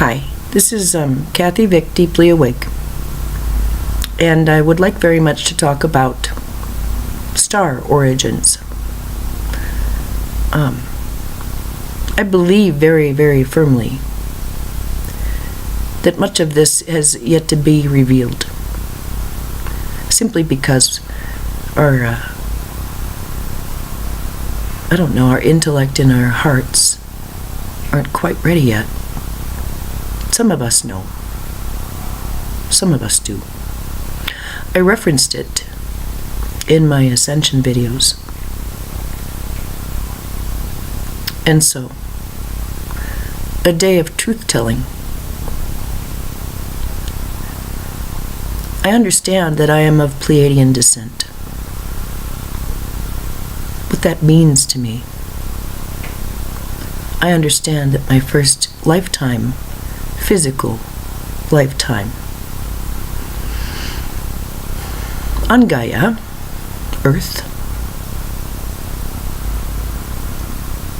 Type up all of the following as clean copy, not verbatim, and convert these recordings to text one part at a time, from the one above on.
Hi, this is Kathy Vick, Deeply Awake, and I would like very much to talk about star origins. I believe very, very firmly that much of this has yet to be revealed, simply because our intellect and our hearts aren't quite ready yet. Some of us know. Some of us do. I referenced it in my Ascension videos. And so, a day of truth-telling. I understand that I am of Pleiadian descent. What that means to me. I understand that my first lifetime, physical lifetime, on Gaia, Earth,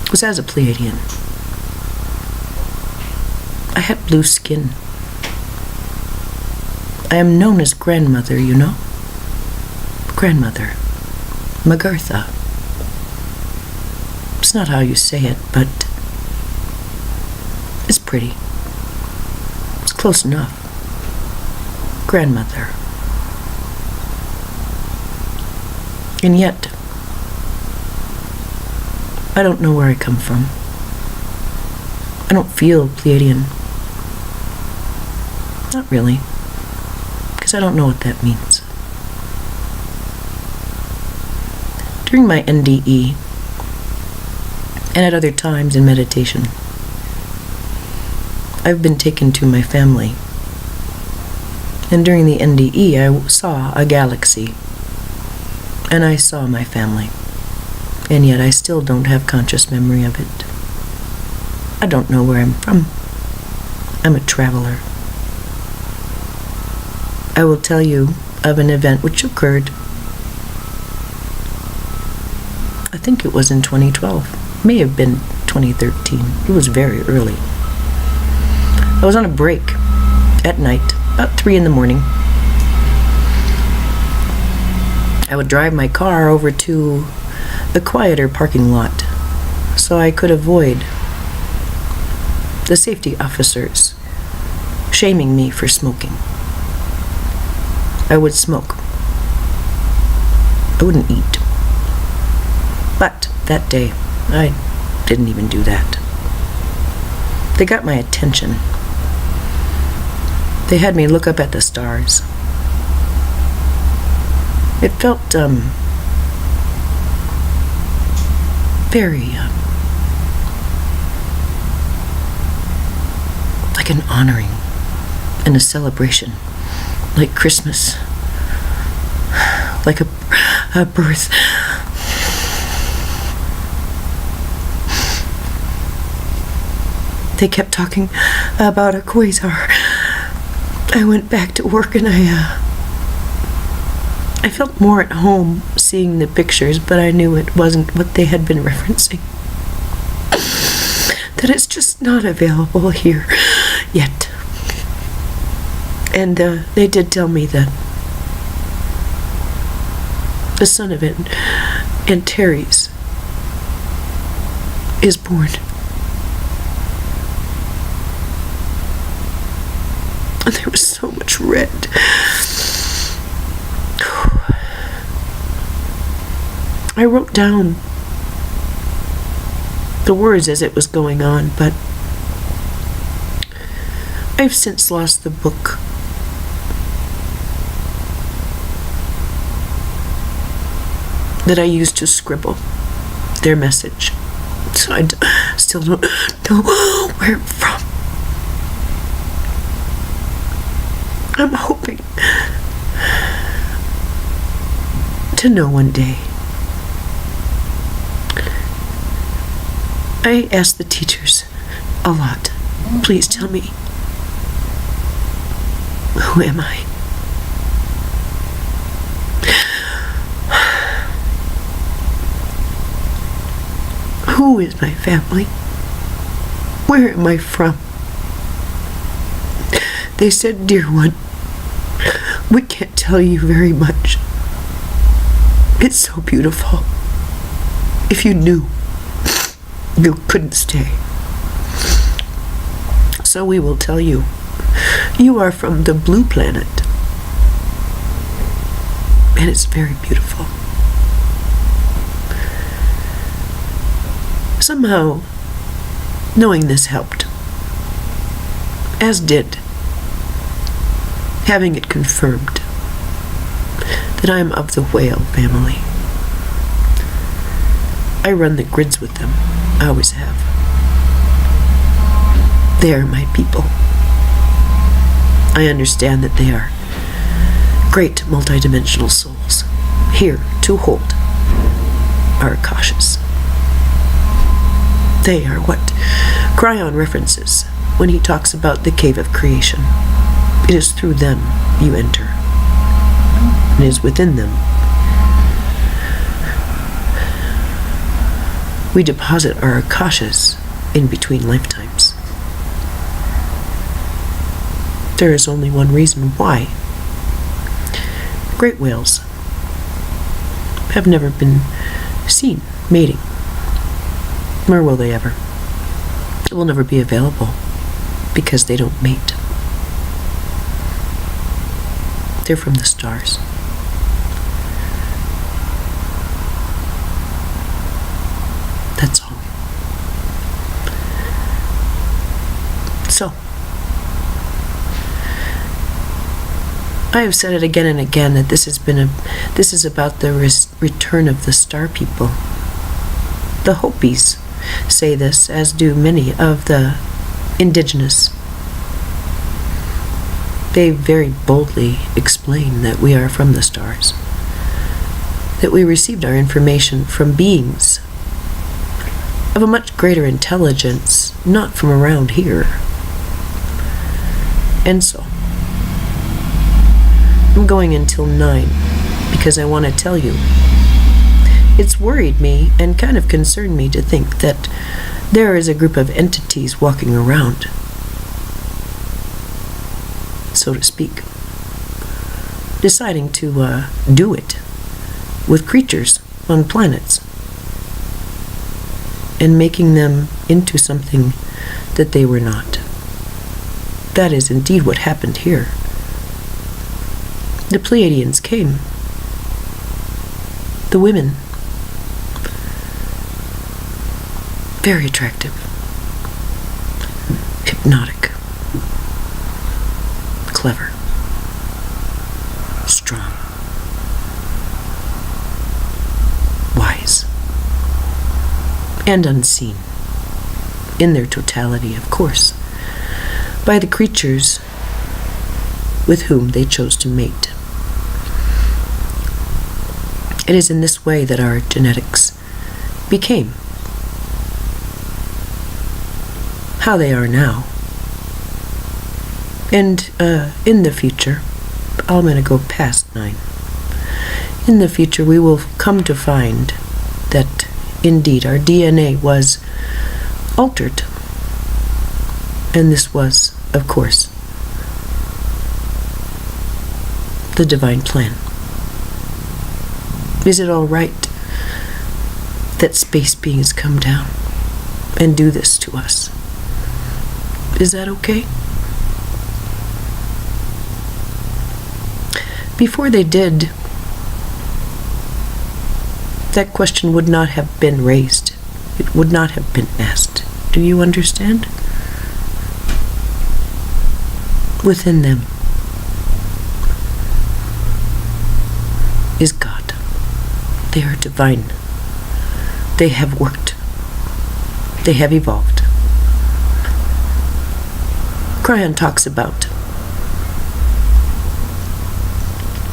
was as a Pleiadian. I had blue skin. I am known as grandmother, you know? Grandmother. Magartha. It's not how you say it, but it's pretty. It's close enough. Grandmother. And yet, I don't know where I come from. I don't feel Pleiadian. Not really. Because I don't know what that means. During my NDE, and at other times in meditation, I've been taken to my family. And during the NDE, I saw a galaxy. And I saw my family. And yet I still don't have conscious memory of it. I don't know where I'm from. I'm a traveler. I will tell you of an event which occurred, I think it was in 2012. May have been 2013. It was very early. I was on a break at night, about 3 in the morning. I would drive my car over to the quieter parking lot so I could avoid the safety officers shaming me for smoking. I would smoke. I wouldn't eat. But that day, I didn't even do that. They got my attention. They had me look up at the stars. It felt, very, like an honoring and a celebration, like Christmas, like a birth. They kept talking about a quasar. I went back to work and I felt more at home seeing the pictures, but I knew it wasn't what they had been referencing. That it's just not available here yet. And they did tell me that the son of Antares is born. And there was so much red. I wrote down the words as it was going on, but I've since lost the book. That I used to scribble their message. So I still don't know where I'm from. I'm hoping to know one day. I ask the teachers a lot, please tell me, who am I? Who is my family? Where am I from? They said, "Dear one, we can't tell you very much. It's so beautiful. If you knew, you couldn't stay. So we will tell you. You are from the blue planet. And it's very beautiful." Somehow, knowing this helped. As did having it confirmed that I am of the whale family. I run the grids with them. I always have. They are my people. I understand that they are great multidimensional souls, here to hold our Akashas. They are what Cryon references when he talks about the cave of creation. It is through them you enter. It is within them we deposit our Akashas in between lifetimes. There is only one reason why. Great whales have never been seen mating, nor will they ever. It will never be available because they don't mate. They're from the stars. That's all. So, I have said it again and again that this is about the return of the star people. The Hopis say this, as do many of the indigenous. They very boldly explain that we are from the stars, that we received our information from beings of a much greater intelligence, not from around here. And so, I'm going until 9 because I want to tell you. It's worried me and kind of concerned me to think that there is a group of entities walking around, so to speak, deciding to do it with creatures on planets and making them into something that they were not. That is indeed what happened here. The Pleiadians came. The women. Very attractive. Hypnotic. Clever. Strong. Wise. And unseen. In their totality, of course, by the creatures with whom they chose to mate. It is in this way that our genetics became how they are now. And in the future, I'm going to go past 9. In the future, we will come to find that indeed our DNA was altered. And this was, of course, the divine plan. Is it all right that space beings come down and do this to us? Is that okay? Before they did, that question would not have been raised. It would not have been asked. Do you understand? Within them is God. They are divine. They have worked. They have evolved. Cryon talks about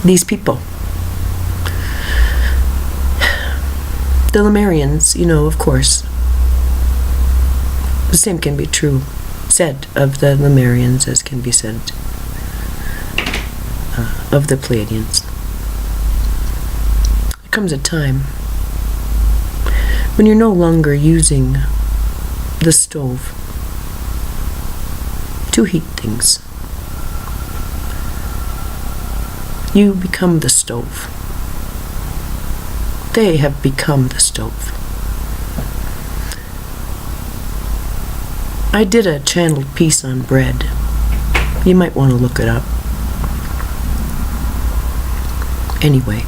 these people. The Lemurians, of course. The same can be said of the Lemurians as can be said of the Pleiadians. There comes a time when you're no longer using the stove to heat things. You become the stove. They have become the stove. I did a channeled piece on bread. You might want to look it up. Anyway,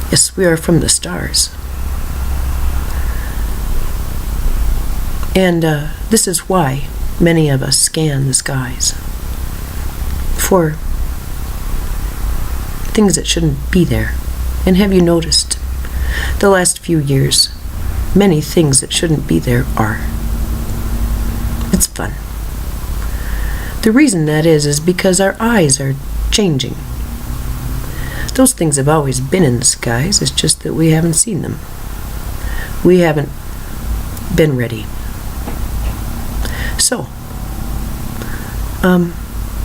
yes, we are from the stars. And this is why many of us scan the skies for things that shouldn't be there. And have you noticed, the last few years, many things that shouldn't be there are. It's fun. The reason that is because our eyes are changing. Those things have always been in the skies, it's just that we haven't seen them. We haven't been ready. So,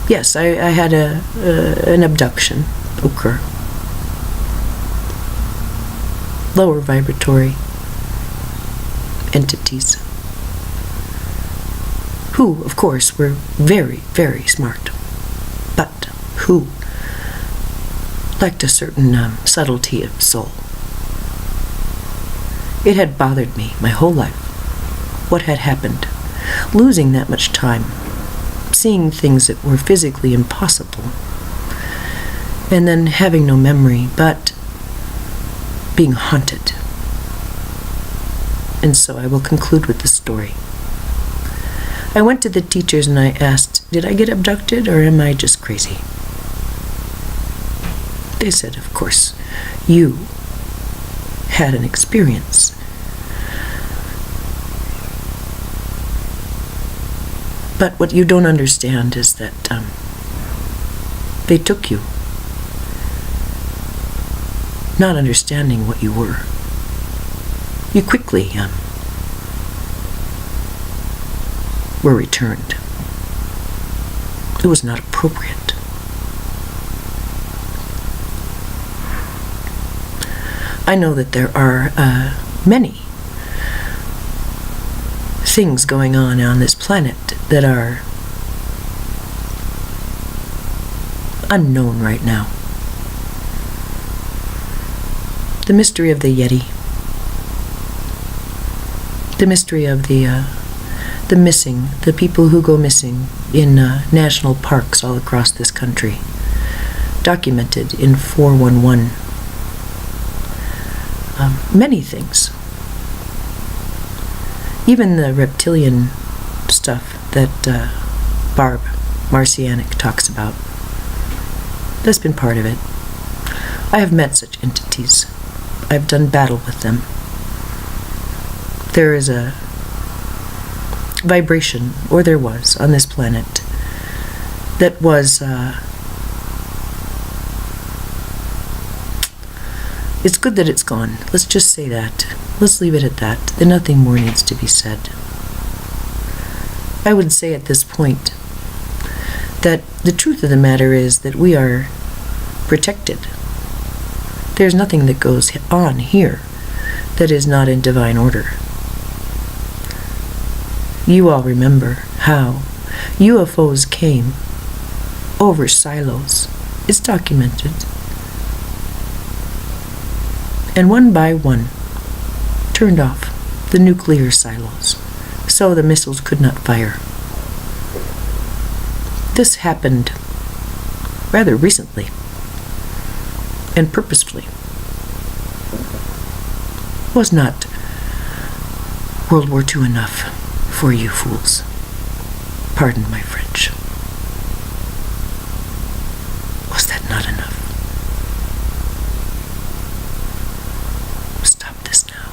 yes, I had an abduction occur. Lower vibratory entities, who, of course, were very, very smart, but who lacked a certain subtlety of soul. It had bothered me my whole life, what had happened, losing that much time, seeing things that were physically impossible, and then having no memory, but being haunted. And so I will conclude with the story. I went to the teachers and I asked, did I get abducted or am I just crazy? They said, of course, you had an experience. But what you don't understand is that they took you, not understanding what you were. You quickly were returned. It was not appropriate. I know that there are many things going on this planet that are unknown right now. The mystery of the Yeti, the mystery of the missing, the people who go missing in national parks all across this country, documented in 411. Many things. Even the reptilian stuff that Barb Marcianic talks about. That's been part of it. I have met such entities. I've done battle with them. There is a vibration, or there was, on this planet that was it's good that it's gone. Let's just say that. Let's leave it at that. Then nothing more needs to be said. I would say at this point that the truth of the matter is that we are protected. There's nothing that goes on here that is not in divine order. You all remember how UFOs came over silos. It's documented. And one by one turned off the nuclear silos so the missiles could not fire. This happened rather recently and purposefully. Was not World War II enough for you fools? Pardon my French. Was that not enough? Stop this now.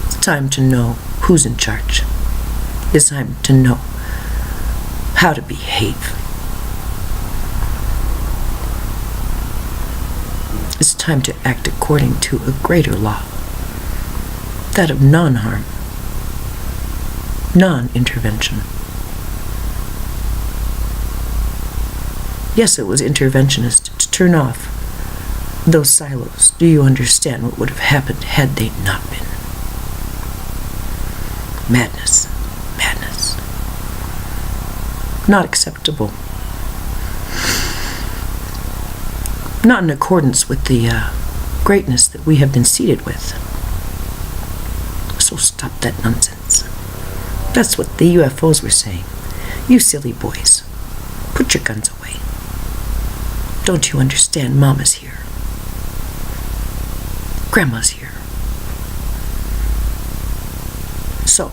It's time to know who's in charge. It's time to know how to behave. It's time to act according to a greater law, that of non-harm, non-intervention. Yes, it was interventionist to turn off those silos. Do you understand what would have happened had they not been? Madness. Madness. Not acceptable. Not in accordance with the greatness that we have been seated with. So stop that nonsense. That's what the UFOs were saying. You silly boys, put your guns away. Don't you understand? Mama's here. Grandma's here. So,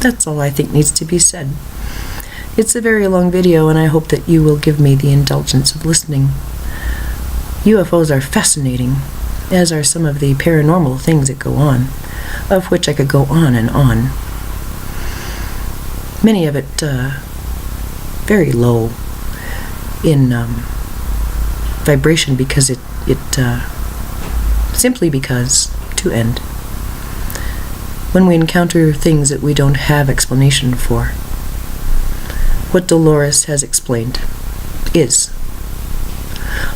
that's all I think needs to be said. It's a very long video, and I hope that you will give me the indulgence of listening. UFOs are fascinating, as are some of the paranormal things that go on, of which I could go on and on. Many of it very low in vibration because it simply because to end. When we encounter things that we don't have explanation for, what Dolores has explained is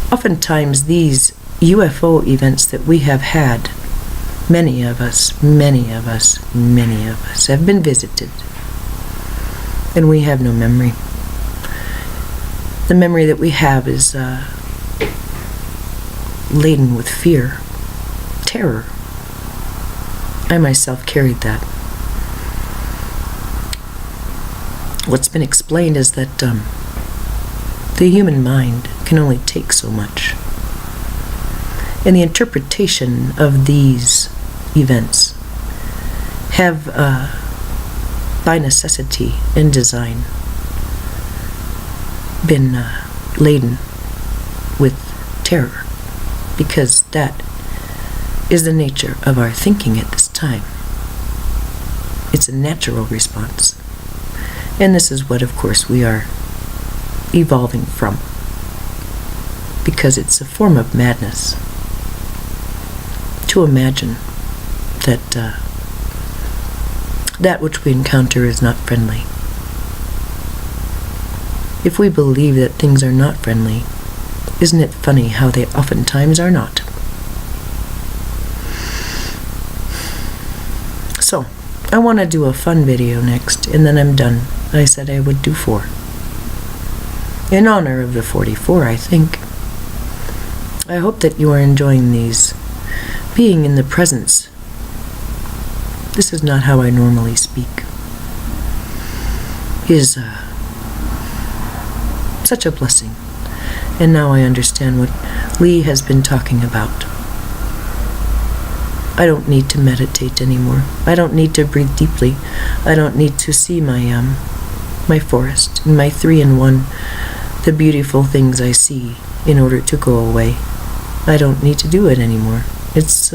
oftentimes these UFO events that we have had, many of us have been visited, and we have no memory. The memory that we have is laden with fear, terror. I myself carried that. What's been explained is that the human mind can only take so much. And the interpretation of these events have, by necessity and design, been laden with terror, because that is the nature of our thinking at this time. It's a natural response. And this is what, of course, we are evolving from, because it's a form of madness to imagine that that which we encounter is not friendly. If we believe that things are not friendly, isn't it funny how they oftentimes are not? So, I want to do a fun video next, and then I'm done. I said I would do 4. In honor of the 44, I think. I hope that you are enjoying these. Being in the presence. This is not how I normally speak. Is such a blessing. And now I understand what Lee has been talking about. I don't need to meditate anymore. I don't need to breathe deeply. I don't need to see my my forest and my 3-in-1, the beautiful things I see, in order to go away. I don't need to do it anymore. It's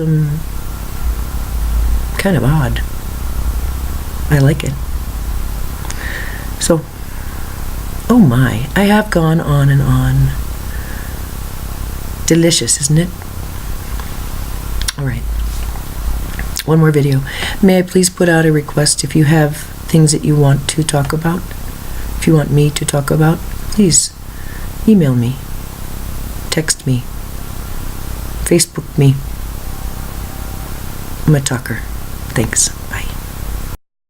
kind of odd. I like it. So, oh my, I have gone on and on. Delicious, isn't it? Alright. One more video. May I please put out a request if you have things that you want to talk about? If you want me to talk about, please email me, text me, Facebook me. I'm a talker. Thanks.